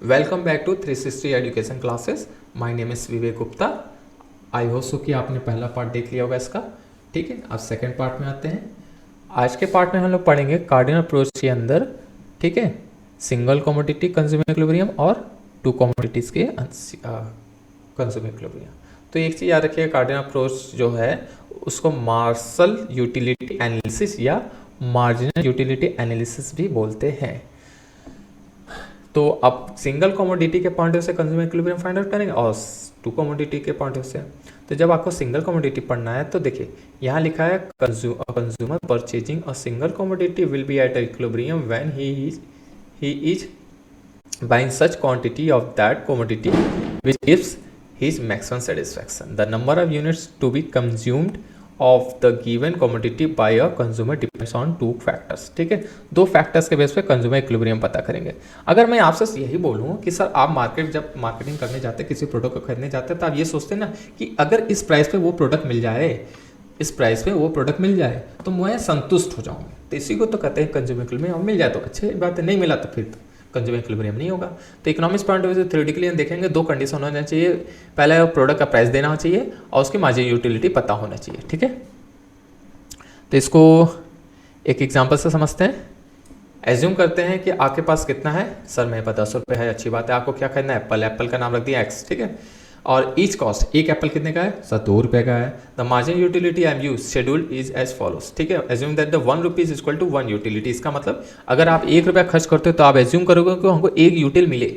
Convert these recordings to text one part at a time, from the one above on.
Welcome back to 360 education classes. My name is Vivek Gupta. I hope so कि आपने पहला part देख लिया होगा इसका। ठीक है, अब सेकंड पार्ट में आते हैं। आज के पार्ट में हम लोग पढ़ेंगे कार्डिनल अप्रोच के अंदर, ठीक है, सिंगल कमोडिटी कंज्यूमर इक्विलिब्रियम और टू कमोडिटीज़ के कंज्यूमर इक्विलिब्रियम। तो एक चीज़ याद रखिएगा, कार्डिनल अप्रोच जो है उसको मार्शल यूटिलिटी एनालिसिस या मार्जिनल यूटिलिटी एनालिसिस भी बोलते हैं। तो अब सिंगल कमोडिटी के पॉइंट ऑफ से कंज्यूमर इक्विलिब्रियम फाइंड आउट करेंगे और टू कमोडिटी के पॉइंट ऑफ से। तो जब आपको सिंगल कमोडिटी पढ़ना है तो देखिए यहाँ लिखा है consumer purchasing a single commodity will be at equilibrium when he is buying such quantity of that commodity which gives his maximum satisfaction. The number of units to be consumed of the given commodity by a consumer depends on two factors. ठीक है, दो factors के base पे consumer equilibrium पता करेंगे। अगर मैं आपसे यही बोलूँ कि सर आप जब मार्केटिंग करने जाते हैं, किसी प्रोडक्ट को खरीदने जाते हैं, तो आप ये सोचते हैं ना कि अगर इस प्राइस पे वो प्रोडक्ट मिल जाए, इस प्राइस पे वो प्रोडक्ट मिल जाए तो मैं संतुष्ट हो जाऊँगी। तो इसी को तो कहते हैं कंज्यूमर इक्विलिब्रियम। मिल जाए तो अच्छी बात है, नहीं मिला तो फिर कंज्यूमर इक्विलिब्रियम नहीं होगा। तो इकोनॉमिक्स पॉइंट ऑफ व्यू से थ्योरेटिकली हम देखेंगे दो कंडीशन होना चाहिए। पहला प्रोडक्ट का प्राइस देना चाहिए और उसकी मार्जिन यूटिलिटी पता होना चाहिए। ठीक है, तो इसको एक एग्जांपल से समझते हैं। एज्यूम करते हैं कि आपके पास कितना है, सर मेरे पास 10 रुपये है, अच्छी बात है। आपको क्या खरीदना है, एप्पल का नाम रख दिया एक्स, ठीक है। और ईच कॉस्ट, एक एप्पल कितने का है, सर 2 रुपये का है। The margin utility I am use schedule is as follows. ठीक है, assume that the 1 rupees equal to 1 utility. इसका मतलब अगर आप 1 रुपया खर्च करते हो तो आप एज्यूम करोगे कि हमको एक यूटिल मिले।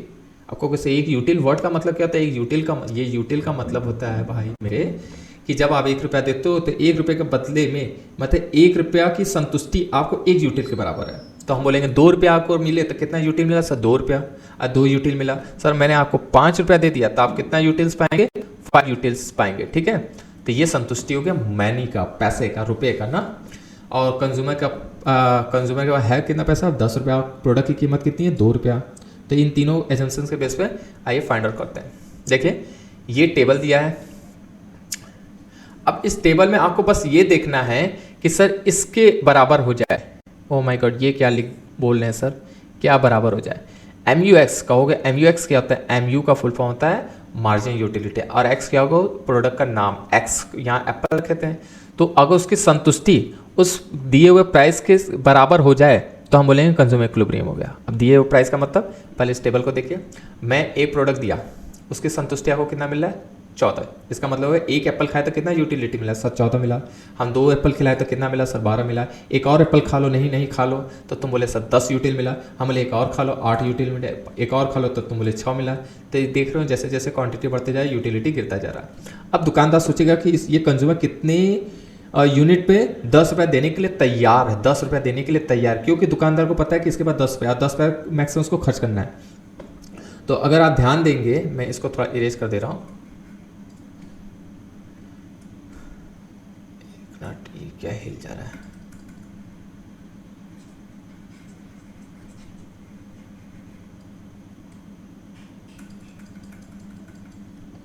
आपको कैसे एक यूटिल, वर्ड का मतलब क्या होता है, एक यूटिल का, ये यूटिल का मतलब होता है भाई मेरे कि जब आप 1 रुपया देते हो तो 1 रुपये के बदले में मतलब 1 रुपया की संतुष्टि आपको 1 यूटिल के बराबर है। तो हम बोलेंगे 2 रुपया आपको मिले तो कितना यूटिल मिला, सर 2 रुपया। 2 यूटिल मिला, सर मैंने आपको 5 रुपया दे दिया तो आप कितना यूटिल्स पाएंगे, 5 यूटिल्स पाएंगे। ठीक है, तो ये संतुष्टि हो गया मनी का, पैसे का, रुपये का ना। और कंज्यूमर के पास है कितना पैसा, 10 रुपया। प्रोडक्ट की कीमत कितनी है, 2 रुपया। तो इन तीनों एजम्पशंस के बेस पे आइए फाइंड आउट करते हैं। देखिए ये टेबल दिया है। अब इस टेबल में आपको बस ये देखना है कि सर इसके बराबर हो जाए। ओ माय गॉड, ये क्या बोल रहे हैं सर, क्या बराबर हो जाए। MUX कहोगे, MUX क्या होता है, MU का फुल फॉर्म होता है मार्जिन यूटिलिटी, और X क्या होगा, प्रोडक्ट का नाम। X यहाँ एप्पल कहते हैं। तो अगर उसकी संतुष्टि उस दिए हुए प्राइस के बराबर हो जाए तो हम बोलेंगे कंज्यूमर इक्विलिब्रियम हो गया। अब दिए हुए प्राइस का मतलब, पहले इस टेबल को देखिए। मैं एक प्रोडक्ट दिया, उसकी संतुष्टि आपको कितना मिल रहा है, 14। इसका मतलब है एक एप्पल खाए तो कितना यूटिलिटी मिला, सर 14 मिला। हम 2 एप्पल खिलाए तो कितना मिला, सर 12 मिला। एक और एप्पल खा लो, नहीं खा लो तो तुम बोले सर 10 यूटिल मिला। हम बोले एक और खा लो, 8 यूटिल मिला। एक और खा लो तो तुम बोले 6 मिला। तो देख रहे हो जैसे जैसे क्वांटिटी बढ़ते जाए यूटिलिटी गिरता जा रहा है। अब दुकानदार सोचेगा कि ये कंज्यूमर कितने यूनिट पे 10 रुपया देने के लिए तैयार है, 10 रुपया देने के लिए तैयार, क्योंकि दुकानदार को पता है कि इसके पास 10 रुपया मैक्सिमम उसको खर्च करना है। तो अगर आप ध्यान देंगे, मैं इसको थोड़ा इरेज कर दे रहा हूँ। ये क्या हिल जा रहा है,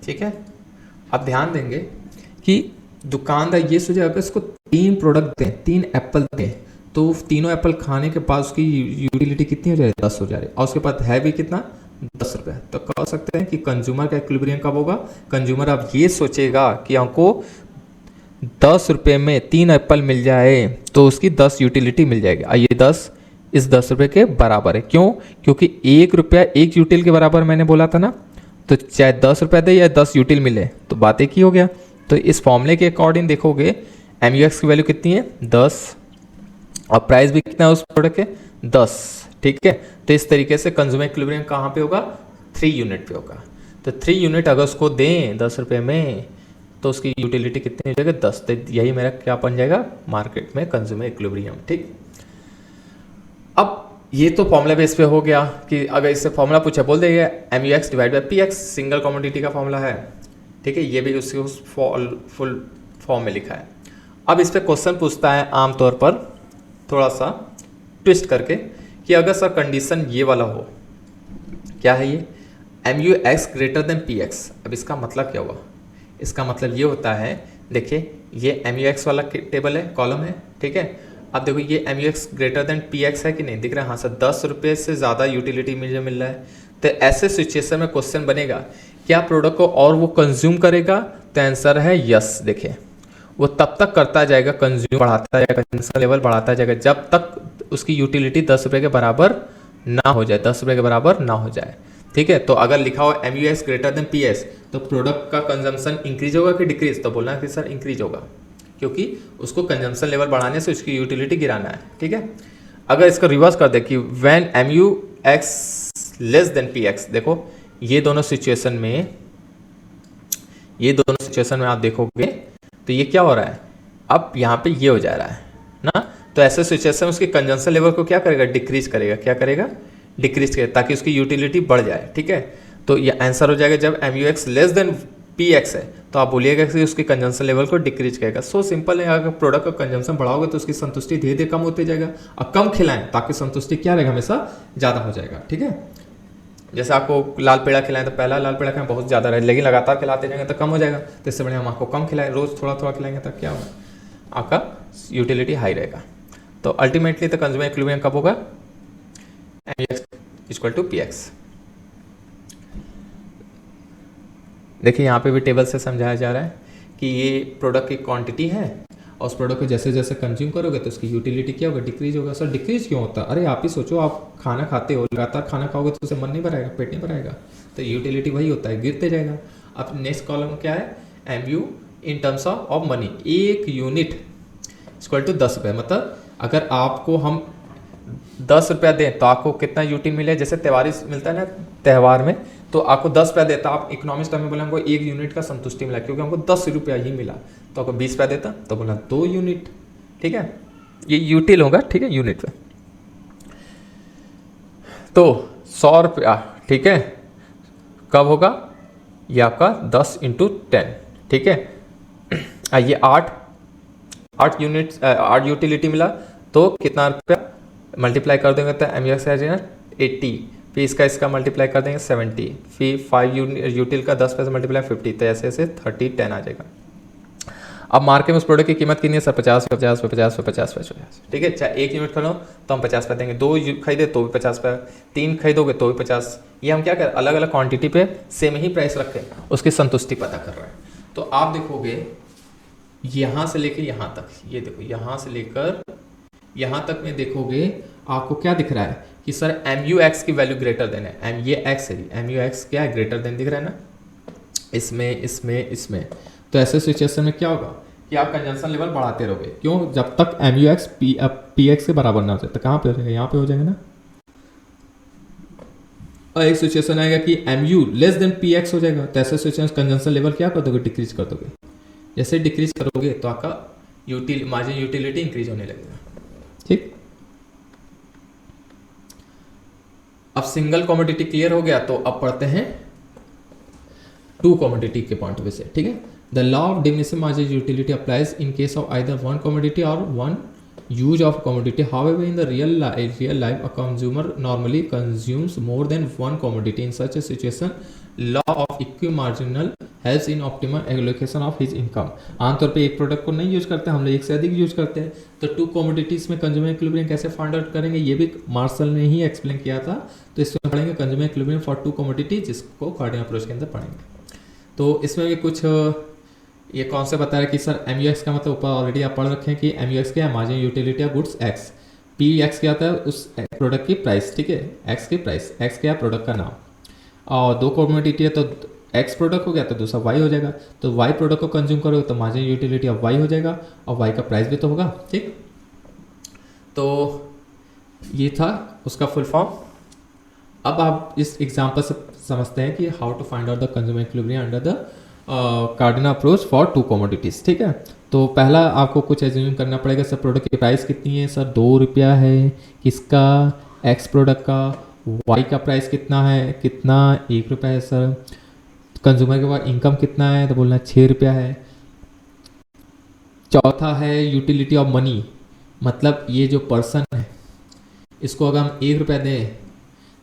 ठीक है। अब ध्यान देंगे कि दुकानदार ये सोचे अगर इसको 3 प्रोडक्ट दें, 3 एप्पल दें, तो तीनों एप्पल खाने के बाद उसकी यूटिलिटी कितनी हो जाए, 10 हो जा रही, और उसके पास है भी कितना, 10 रुपये। तो कह सकते हैं कि कंज्यूमर का इक्विलिब्रियम कब होगा, कंज्यूमर अब ये सोचेगा कि हमको 10 रुपये में 3 एप्पल मिल जाए तो उसकी 10 यूटिलिटी मिल जाएगी। और ये 10 इस 10 रुपये के बराबर है। क्यों, क्योंकि 1 रुपया 1 यूटिल के बराबर मैंने बोला था ना। तो चाहे 10 रुपये दे या 10 यूटिल मिले तो बात एक ही हो गया। तो इस फॉर्मूले के अकॉर्डिंग देखोगे MUX की वैल्यू कितनी है, 10, और प्राइस भी कितना है उस प्रोडक्ट के, 10। ठीक है, तो इस तरीके से कंज्यूमर इक्विलिब्रियम कहाँ पे होगा, 3 यूनिट पे होगा। तो 3 यूनिट अगर उसको दें 10 रुपये में तो उसकी यूटिलिटी कितनी हो जाएगी, 10। तो यही मेरा क्या बन जाएगा मार्केट में कंज्यूमर इक्विलिब्रियम। ठीक, अब ये तो फॉर्मूला बेस पे हो गया कि अगर इससे फॉर्मूला पूछा बोल देगा MUX divide by PX, single commodity का फॉर्मूला है। ठीक है, ये भी उसके उस फुल फॉर्म में लिखा है। अब इस पर क्वेश्चन पूछता है आमतौर पर थोड़ा सा ट्विस्ट करके कि अगर सर कंडीशन ये वाला हो, क्या है ये, MUX ग्रेटर देन PX। अब इसका मतलब क्या हुआ, इसका मतलब ये होता है, देखिए ये MUX वाला टेबल है, कॉलम है। ठीक है, अब देखो ये MUX ग्रेटर देन PX है कि नहीं, दिख रहा है, हाँ सर 10 रुपये से ज़्यादा यूटिलिटी मुझे मिल रहा है। तो ऐसे सिचुएशन में क्वेश्चन बनेगा क्या प्रोडक्ट को और वो कंज्यूम करेगा, तो आंसर है यस। देखिए वो तब तक करता जाएगा, कंज्यूम बढ़ाता जाएगा, कंजम्पशन लेवल बढ़ाता जाएगा जब तक उसकी यूटिलिटी 10 रुपये के बराबर ना हो जाए, 10 रुपये के बराबर ना हो जाए। ठीक है, तो अगर लिखा हो MUX ग्रेटर देन PS तो प्रोडक्ट का कंजम्पशन इंक्रीज होगा कि डिक्रीज, तो बोलना है कि सर इंक्रीज होगा, क्योंकि उसको कंजम्पशन लेवल बढ़ाने से उसकी यूटिलिटी गिराना है। ठीक है, अगर इसको रिवर्स कर दे कि when MUX less than PX, देखो ये दोनों सिचुएशन में आप देखोगे तो ये क्या हो रहा है, अब यहाँ पे ये हो जा रहा है ना, तो ऐसे सिचुएशन में उसके कंजम्पशन लेवल को क्या करेगा, डिक्रीज करेगा। क्या करेगा, डिक्रीज करेगा, ताकि उसकी यूटिलिटी बढ़ जाए। ठीक है, तो ये आंसर हो जाएगा जब MUX लेस देन PX है तो आप बोलिएगा कि उसकी कंजम्पशन लेवल को डिक्रीज करेगा। सो सिंपल है, अगर प्रोडक्ट का कंजम्पशन बढ़ाओगे तो उसकी संतुष्टि धीरे धीरे कम होते जाएगा, और कम खिलाएं ताकि संतुष्टि क्या रहेगा, हमेशा ज़्यादा हो जाएगा। ठीक है, जैसे आपको लाल पेड़ा खिलाएं तो पहला लाल पेड़ा खाएं बहुत ज़्यादा रहे, लेकिन लगातार खिलाते जाएंगे तो कम हो जाएगा। तो इससे बढ़िया हम आपको कम खिलाएं, रोज़ थोड़ा थोड़ा खिलाएंगे तो क्या होगा, आपका यूटिलिटी हाई रहेगा। तो अल्टीमेटली तो कंज्यूमर इक्विलिब्रियम कब होगा, MUX इक्वल टू PX। देखिए यहाँ पे भी टेबल से समझाया जा रहा है कि ये प्रोडक्ट की क्वांटिटी है और उस प्रोडक्ट को जैसे जैसे कंज्यूम करोगे तो उसकी यूटिलिटी क्या होगा, डिक्रीज होगा। सर डिक्रीज क्यों होता है, अरे आप ही सोचो, आप खाना खाते हो, लगातार खाना खाओगे तो उसे मन नहीं भरेगा, पेट नहीं भरेगा, तो यूटिलिटी वही होता है, गिरते जाएगा। अब नेक्स्ट कॉलम क्या है, MU in terms of money, एक यूनिट इक्वल टू 10 रुपये। मतलब अगर आपको हम 10 रुपया दें तो आपको कितना यूटी मिले, जैसे त्योहारी मिलता है ना त्यौहार में, तो आपको 10 रुपया देता, आप इकोनॉमिक्स टर्म में बोले हमको 1 यूनिट का संतुष्टि मिला, क्योंकि हमको 10 रुपया ही मिला, तो आपको 20 रुपया देता तो बोला 2 यूनिट। ठीक है, ये यूटिल होगा। ठीक है, यूनिट पे तो 100 रुपया। ठीक है, कब होगा, ये आपका 10 × 10। ठीक है, ये 8 यूनिट 8 यूटिलिटी मिला, तो कितना रुपया मल्टीप्लाई कर देंगे तो MUX आ जाएगा 80, फिर इसका मल्टीप्लाई कर देंगे 70, फिर 5 यूटिल का 10 पैसे मल्टीप्लाई 50, तो ऐसे ऐसे 30 10 आ जाएगा। अब मार्केट में उस प्रोडक्ट की कीमत कितनी है सर, 50 पे 50 पे 50 पे 50 पे 50। ठीक है, चाहे 1 यूनिट खरीदो तो हम 50 पे देंगे, 2 खरीदे तो भी 50 पे, 3 खरीदोगे तो भी 50। ये हम क्या करें, अलग अलग क्वांटिटी पे सेम ही प्राइस रखें, उसकी संतुष्टि पता कर रहे हैं। तो आप देखोगे यहाँ से लेकर यहाँ तक, ये देखो यहाँ से लेकर यहाँ तक में देखोगे आपको क्या दिख रहा है कि सर MUX की वैल्यू ग्रेटर देन है, ये x है, MUX क्या है, ग्रेटर देन दिख रहा है ना, इसमें। तो ऐसे सिचुएशन में क्या होगा कि आप कंजम्पशन लेवल बढ़ाते रहोगे, क्यों, जब तक MUX PX के बराबर ना हो जाए। तो कहाँ पे हो जाएगा, यहाँ पे हो जाएगा ना। और एक सिचुएशन आएगा कि MU लेस देन PX हो जाएगा, तो ऐसे सिचुएशन कंजम्पशन लेवल क्या कर दोगे, डिक्रीज कर दोगे। जैसे डिक्रीज करोगे तो आपका मार्जिन यूटिलिटी इंक्रीज होने लगेगा। ठीक, अब सिंगल कमोडिटी क्लियर हो गया, तो अब पढ़ते हैं 2 कमोडिटी के पॉइंट ऑफ व्यू से। ठीक है, the law of diminishing margin utility applies in case of either one commodity और one use of commodity. However, in the real life, a consumer normally consumes more than one commodity. In such a situation, law of equimarginal helps in optimal allocation of his income. आमतौर पे एक product को नहीं use करते, हम लोग एक से अधिक यूज करते हैं। तो 2 कमोडिटीज में कंज्यूमर इक्विलिब्रियम कैसे फाइंड आउट करेंगे, ये भी मार्शल ने ही एक्सप्लेन किया था। तो इसमें पढ़ेंगे कंज्यूमर इक्विलिब्रियम फॉर 2 कमोडिटी, जिसको कार्डिनल अप्रोच के अंदर पढ़ेंगे। तो इसमें भी कुछ ये कौन से बता रहा है कि सर MUX का मतलब ऊपर ऑलरेडी आप पढ़ रखे हैं कि MUX क्या है, margin utility of goods X, PX क्या होता है, उस प्रोडक्ट की प्राइस। ठीक है, X की प्राइस, X क्या है, प्रोडक्ट का नाम, और 2 कमोडिटी है तो X प्रोडक्ट हो गया तो दूसरा Y हो जाएगा। तो Y प्रोडक्ट को कंज्यूम करोगे तो मार्जिन यूटिलिटी ऑफ Y हो जाएगा, और Y का प्राइस भी तो होगा। ठीक, तो ये था उसका फुल फॉर्म। अब आप इस एग्जाम्पल से समझते हैं कि how to find out the consumer equilibrium under the cardinal approach for 2 commodities. ठीक है, तो पहला आपको कुछ एज्यूम करना पड़ेगा, सर प्रोडक्ट की प्राइस कितनी है, सर 2 रुपया है, किसका, X प्रोडक्ट का, Y का प्राइस कितना है, कितना 1 रुपया है सर, कंज्यूमर के बाद इनकम कितना है, तो बोलना 6 रुपया है। चौथा है यूटिलिटी ऑफ मनी, मतलब ये जो पर्सन है इसको अगर हम 1 रुपया दें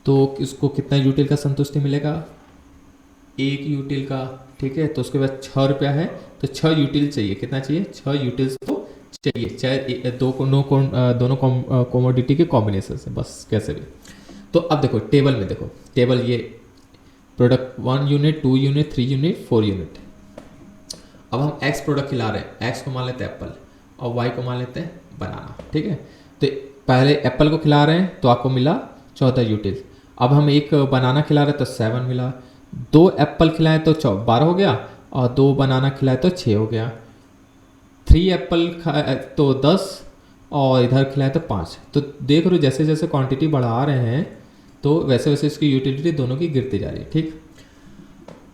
तो इसको कितना यूटिल का संतुष्टि मिलेगा, 1 यूटिल का। ठीक है, तो उसके बाद 6 रुपया है तो 6 यूटिल चाहिए, कितना चाहिए, 6 यूटिल्स तो चाहिए, चाहे दोनों कमोडिटी के कॉम्बिनेशन से, बस कैसे भी। तो अब देखो टेबल में, देखो टेबल ये product 1 unit, 2 unit, 3 unit, 4 unit. अब हम एक्स प्रोडक्ट खिला रहे हैं, एक्स को मान लेते हैं एप्पल और वाई को मान लेते हैं बनाना, ठीक है। तो पहले एप्पल को खिला रहे हैं तो आपको मिला 14 यूटिल। अब हम एक बनाना खिला रहे हैं तो 7 मिला, 2 एप्पल खिलाएं तो 12 हो गया और 2 बनाना खिलाए तो 6 हो गया, 3 एप्पल तो 10 और इधर खिलाए तो 5। तो देख रहे हो जैसे जैसे क्वांटिटी बढ़ा रहे हैं तो वैसे वैसे इसकी यूटिलिटी दोनों की गिरती जा रही है, ठीक।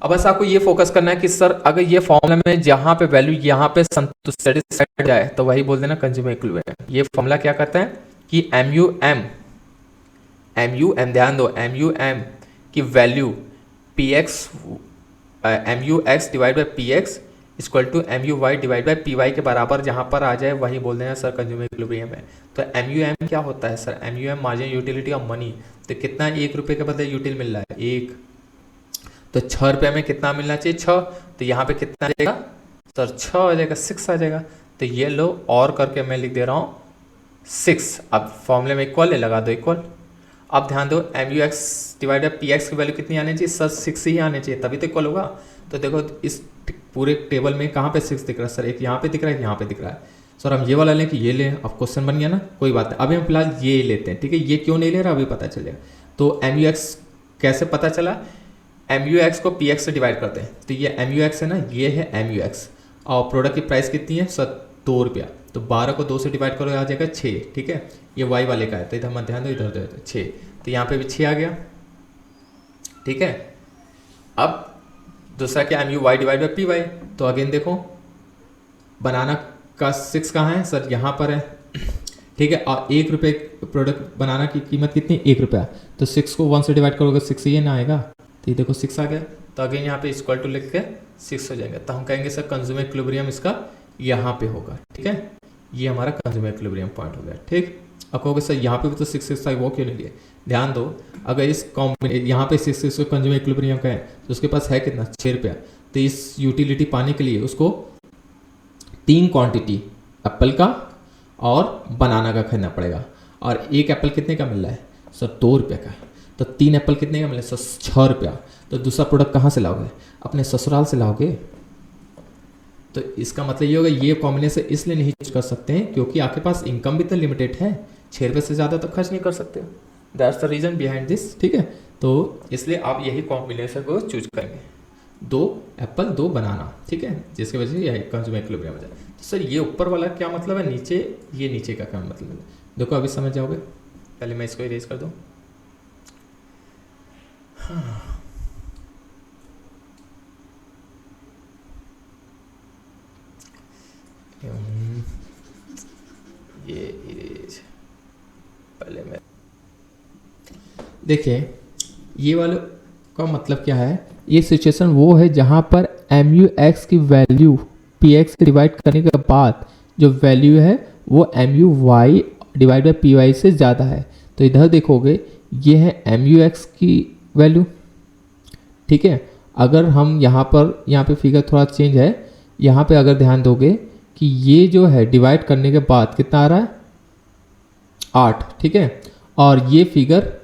अब बस आपको ये फोकस करना है कि सर अगर ये फॉर्मूला में जहाँ पे वैल्यू यहाँ पे सेटिस्फाइड जाए तो वही बोल देना कंज्यूमर इक्विवेलेंट। ये फॉर्मूला क्या करता है कि MUM ध्यान दो, MUM की value MUX divide by PX equal to MUY divide by PY के बराबर जहाँ पर आ जाए वही बोल देना सर कंज्यूमर इक्विलिब्रियम है। तो MUM क्या होता है sir, MUM margin utility of money. तो कितना 1 रुपये के बदले यूटिल मिल रहा है 1, तो 6 रुपये में कितना मिलना चाहिए 6, तो यहाँ पे कितना आ जाएगा सर 6 आ जाएगा, 6 आ जाएगा। तो ये लो और करके मैं लिख दे रहा हूँ 6। अब फॉर्मूले में इक्वल है, लगा दो इक्वल। अब ध्यान दो MUX डिवाइड बाई PX की वैल्यू कितनी आनी चाहिए सर 6 ही आनी चाहिए तभी तो इक्वल होगा। तो देखो इस पूरे टेबल में कहाँ पे 6 दिख रहा है सर, एक यहाँ पे दिख रहा है, एक यहाँ पे दिख रहा है। सर हम ये वाला लें कि ये लें, अब क्वेश्चन बन गया ना, कोई बात नहीं। अभी हम फिलहाल ये लेते हैं, ठीक है। ये क्यों नहीं ले रहा अभी पता चलेगा। तो MUX कैसे पता चला, MUX को PX से डिवाइड करते हैं। तो ये MUX है ना, ये है MUX और प्रोडक्ट की प्राइस कितनी है सर 2 रुपया। तो 12 को 2 से डिवाइड करो आ जाएगा 6, ठीक है। ये वाई वाले का है तो इधर मत ध्यान दो, इधर दो 6, तो यहाँ पे भी 6 आ गया, ठीक है। अब दूसरा क्या MUY डिवाइड बाई PY। तो अगेन देखो बनाना का 6 कहाँ है सर, यहाँ पर है, ठीक है। और 1 रुपये प्रोडक्ट बनाना की कीमत कितनी 1 रुपया। तो 6 को 1 से डिवाइड करोगे 6 ये ना आएगा, तो ये देखो 6 आ गया। तो अगेन यहाँ पे इक्वल टू लिख के 6 हो जाएगा। तो हम कहेंगे सर कंज्यूमर इक्विलिब्रियम इसका यहाँ पे होगा, ठीक है। ये हमारा कंज्यूमर इक्विलिब्रियम पॉइंट हो गया, ठीक। अब कहोगे सर यहाँ पे भी तो 6 था, वो क्यों नहीं लिया। ध्यान दो अगर इस यहाँ पे 6 कंज्यूमर इक्विलिब्रियम का है तो उसके पास है कितना 6 रुपया। तो इस यूटिलिटी पाने के लिए उसको 3 क्वांटिटी एप्पल का और बनाना का खरीदना पड़ेगा। और एक एप्पल कितने का मिल रहा है सर 2 रुपये का, तो 3 एप्पल कितने का मिल रहा है सर 6 रुपया। तो दूसरा प्रोडक्ट कहाँ से लाओगे, अपने ससुराल से लाओगे। तो इसका मतलब ये होगा ये कॉम्बिनेशन इसलिए नहीं चूज कर सकते हैं क्योंकि आपके पास इनकम भी तो लिमिटेड है, 6 रुपये से ज़्यादा तो खर्च नहीं कर सकते। That's the reason behind this, ठीक है। तो इसलिए आप यही कॉम्बिनेशन को चूज करेंगे, 2 एप्पल 2 बनाना, ठीक है, जिसकी वजह से यही कंज्यूमर इक्विलिब्रियम हो जाए। तो सर ये ऊपर वाला क्या मतलब है, नीचे ये नीचे का क्या मतलब है, देखो अभी समझ जाओगे। पहले मैं इसको इरेज कर दूँ। हाँ ये इरेज पहले मैं देखिए ये वाले का मतलब क्या है, ये सिचुएशन वो है जहाँ पर MUX की वैल्यू PX से डिवाइड करने के बाद जो वैल्यू है वो MUY डिवाइड बाई PY से ज़्यादा है। तो इधर देखोगे ये है MUX की वैल्यू, ठीक है। अगर हम यहाँ पे फिगर थोड़ा चेंज है, यहाँ पे अगर ध्यान दोगे कि ये जो है डिवाइड करने के बाद कितना आ रहा है 8, ठीक है। और ये फिगर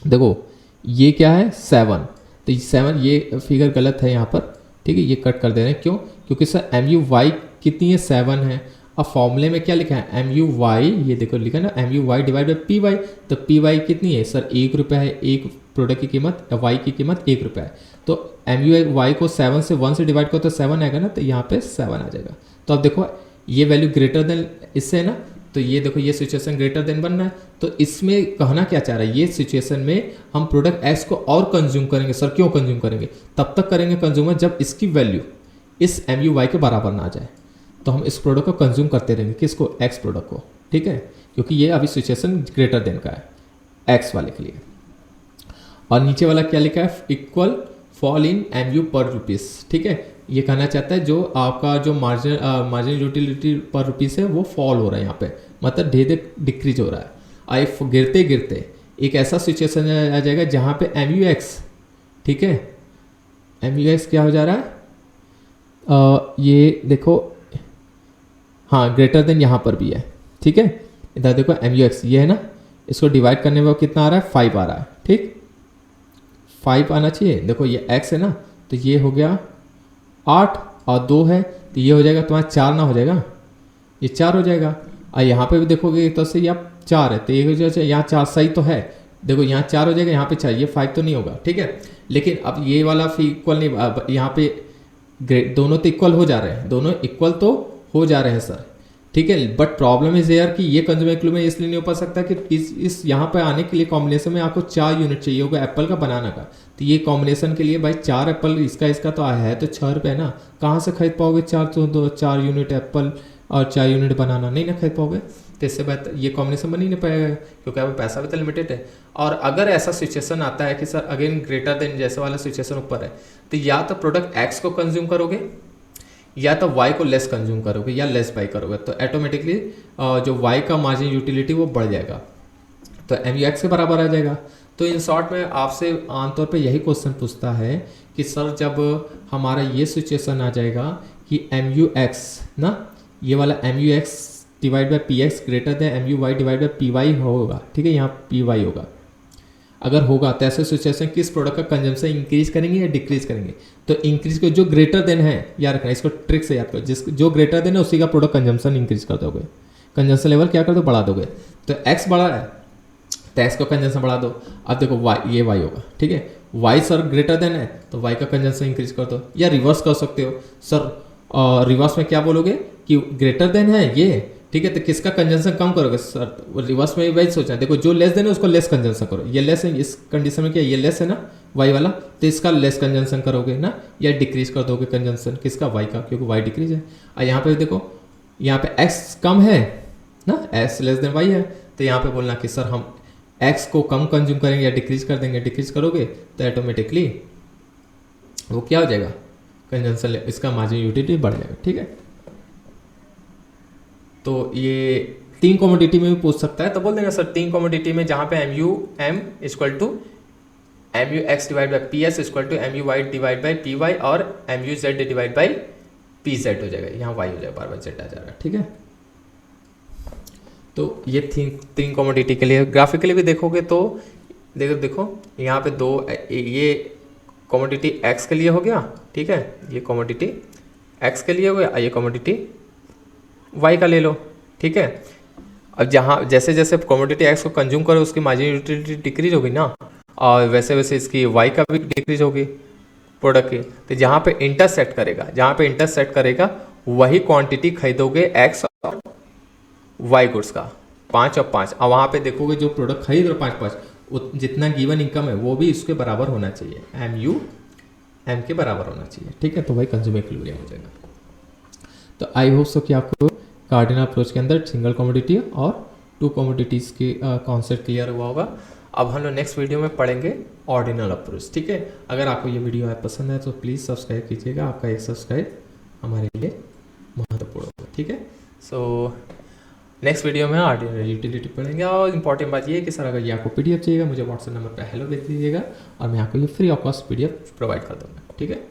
देखो ये क्या है 7, तो 7 ये फिगर गलत है यहाँ पर, ठीक है। ये कट कर दे रहे हैं, क्यों, क्योंकि सर MUY कितनी है 7 है। अब फॉर्मूले में क्या लिखा है MUY, ये देखो लिखा है ना MUY डिवाइड बाई PY। तो PY कितनी है सर 1 रुपया है, एक प्रोडक्ट की कीमत Y की कीमत 1 रुपया है। तो MUY को 7 से 1 से डिवाइड करो तो 7 आएगा ना, तो यहाँ पे 7 आ जाएगा। तो अब देखो ये वैल्यू ग्रेटर देन इससे है ना, तो ये देखो ये सिचुएशन ग्रेटर देन बन रहा है। तो इसमें कहना क्या चाह रहा है, ये सिचुएशन में हम प्रोडक्ट X को और कंज्यूम करेंगे। सर क्यों कंज्यूम करेंगे, तब तक करेंगे कंज्यूमर जब इसकी वैल्यू इस MUY के बराबर ना आ जाए। तो हम इस प्रोडक्ट को कंज्यूम करते रहेंगे, किसको X प्रोडक्ट को, ठीक है, क्योंकि ये अभी सिचुएशन ग्रेटर देन का है X वाले के लिए। और नीचे वाला क्या लिखा है इक्वल फॉल इन MU पर रुपीज़, ठीक है। ये कहना चाहता है जो आपका जो मार्जिनल यूटिलिटी पर रुपीज़ है वो फॉल हो रहा है यहाँ पे, मतलब धीरे डिक्रीज हो रहा है। आई गिरते गिरते एक ऐसा सिचुएशन आ जाएगा जहाँ पे MUX, ठीक है, MUX क्या हो जा रहा है ये देखो, हाँ ग्रेटर देन यहाँ पर भी है, ठीक है। इधर देखो MUX ये है ना, इसको डिवाइड करने में कितना आ रहा है, 5 आ रहा है, ठीक 5 आना चाहिए। देखो ये x है ना, तो ये हो गया 8 और 2 है तो ये हो जाएगा तुम्हारा 4 ना हो जाएगा, ये 4 हो जाएगा। और यहाँ पे भी देखोगे तो से यहाँ 4 है तो ये हो जाएगा, यहाँ 4 सही तो है, देखो यहाँ 4 हो जाएगा, यहाँ पे 4, ये 5 तो नहीं होगा, ठीक है। लेकिन अब ये वाला फिर इक्वल नहीं, अब यहाँ पे दोनों तो इक्वल हो जा रहे हैं, दोनों इक्वल तो हो जा रहे हैं सर, ठीक है। बट प्रॉब्लम इज यार कि ये कंज्यूमर क्लू में इसलिए नहीं हो पा सकता कि इस यहाँ पे आने के लिए कॉम्बिनेशन में आपको 4 यूनिट चाहिए होगा एप्पल का बनाना का। तो ये कॉम्बिनेशन के लिए भाई 4 एप्पल इसका तो आया है तो 6 रुपये ना, कहाँ से खरीद पाओगे 4 यूनिट एप्पल और 4 यूनिट बनाना, नहीं ना खरीद पाओगे। तो इससे बेहतर ये कॉम्बिनेशन बन ही नहीं पाएगा क्योंकि अब पैसा भी तो लिमिटेड है। और अगर ऐसा सिचुएशन आता है कि सर अगेन ग्रेटर देन जैसे वाला सिचुएशन ऊपर है, तो या तो प्रोडक्ट एक्स को कंज्यूम करोगे या तो वाई को लेस कंज्यूम करोगे या लेस बाई करोगे, तो ऑटोमेटिकली जो वाई का मार्जिन यूटिलिटी वो बढ़ जाएगा, तो एम यू एक्स के बराबर आ जाएगा। तो इन शॉर्ट में आपसे आमतौर पे यही क्वेश्चन पूछता है कि सर जब हमारा ये सिचुएशन आ जाएगा कि एम यू एक्स ना, ये वाला M U X divide by P X greater than M U Y divide by P Y होगा, ठीक है, यहाँ पी वाई होगा। अगर होगा तो ऐसे सिचुएशन किस प्रोडक्ट का कंजम्पशन इंक्रीज करेंगे या डिक्रीज करेंगे, तो इंक्रीज को जो ग्रेटर देन है याद रखना, इसको ट्रिक से याद करो, जिस जो ग्रेटर देन है उसी का प्रोडक्ट कंजम्पशन इंक्रीज कर दोगे, कंजम्पशन लेवल क्या कर दो बढ़ा दोगे। तो एक्स बढ़ा है तो एक्स का कंजम्पशन बढ़ा दो। अब देखो वाई, ये वाई होगा, ठीक है, वाई सर ग्रेटर देन है तो वाई का कंजम्पशन इंक्रीज कर दो, या रिवर्स कर सकते हो सर। रिवर्स में क्या बोलोगे कि ग्रेटर देन है ये, ठीक है, तो किसका कंजम्पशन कम करोगे सर, रिवर्स में वही सोचना है। देखो जो लेस देन है उसको लेस कंजम्पशन करो, ये लेस है इस कंडीशन में, क्या ये लेस है ना वाई वाला, तो इसका लेस कंजम्पशन करोगे ना, या डिक्रीज कर दोगे कंजम्पशन किसका, वाई का, क्योंकि वाई डिक्रीज है। और यहाँ पे देखो यहाँ पे एक्स कम है ना, एक्स लेस देन वाई है, तो यहाँ पे बोलना कि सर हम एक्स को कम कंज्यूम करेंगे या डिक्रीज कर देंगे, डिक्रीज करोगे तो ऑटोमेटिकली वो क्या हो जाएगा, कंजम्पशन इसका मार्जिन यूटिलिटी बढ़ जाएगा, ठीक है। तो ये 3 कमोडिटी में भी पूछ सकता है, तो बोल देंगे सर 3 कमोडिटी में जहाँ पे M U M equal to M U X divide by P S equal to M U Y divide by P Y और M U Z divide by P Z हो जाएगा, यहाँ वाई हो जाएगा, बार बार Z आ जाएगा, ठीक है। तो ये 3 कमोडिटी के लिए ग्राफिकली भी देखोगे तो देखो यहाँ पे 2 ये कमोडिटी एक्स के लिए हो गया, ठीक है, ये कमोडिटी एक्स के लिए हो गया, ये कमोडिटी वाई का ले लो, ठीक है। अब जहाँ जैसे जैसे कमोडिटी एक्स को कंज्यूम करो उसकी मार्जिन यूटिलिटी डिक्रीज होगी ना, और वैसे वैसे इसकी वाई का भी डिक्रीज होगी प्रोडक्ट की। तो जहाँ पे इंटरसेक्ट करेगा, जहाँ पे इंटरसेक्ट करेगा वही क्वांटिटी खरीदोगे एक्स और वाई गुड्स का, 5 और 5, और वहाँ पे देखोगे जो प्रोडक्ट खरीद रहे 5 जितना गिवन इनकम है वो भी इसके बराबर होना चाहिए, एम यू एम के बराबर होना चाहिए, ठीक है। तो वही कंज्यूमर इक्विलिब्रियम हो जाएगा। तो आई होप सो कि आपको कार्डिनल अप्रोच के अंदर सिंगल कमोडिटी और 2 कमोडिटीज़ के कॉन्सेप्ट क्लियर हुआ होगा। अब हम लोग नेक्स्ट वीडियो में पढ़ेंगे ऑर्डिनल अप्रोच, ठीक है। अगर आपको ये वीडियो पसंद है तो प्लीज़ सब्सक्राइब कीजिएगा, आपका एक सब्सक्राइब हमारे लिए महत्वपूर्ण होगा, ठीक है। सो नेक्स्ट वीडियो में ऑर्डिनल यूटिलिटी पढ़ेंगे। और इंपॉर्टेंट बात ये है कि सर अगर ये आपको पीडीएफ चाहिएगा मुझे व्हाट्सएप नंबर पर हेलो भेज दीजिएगा और मैं आपको ये free of cost PDF provide कर दूँगा, ठीक है।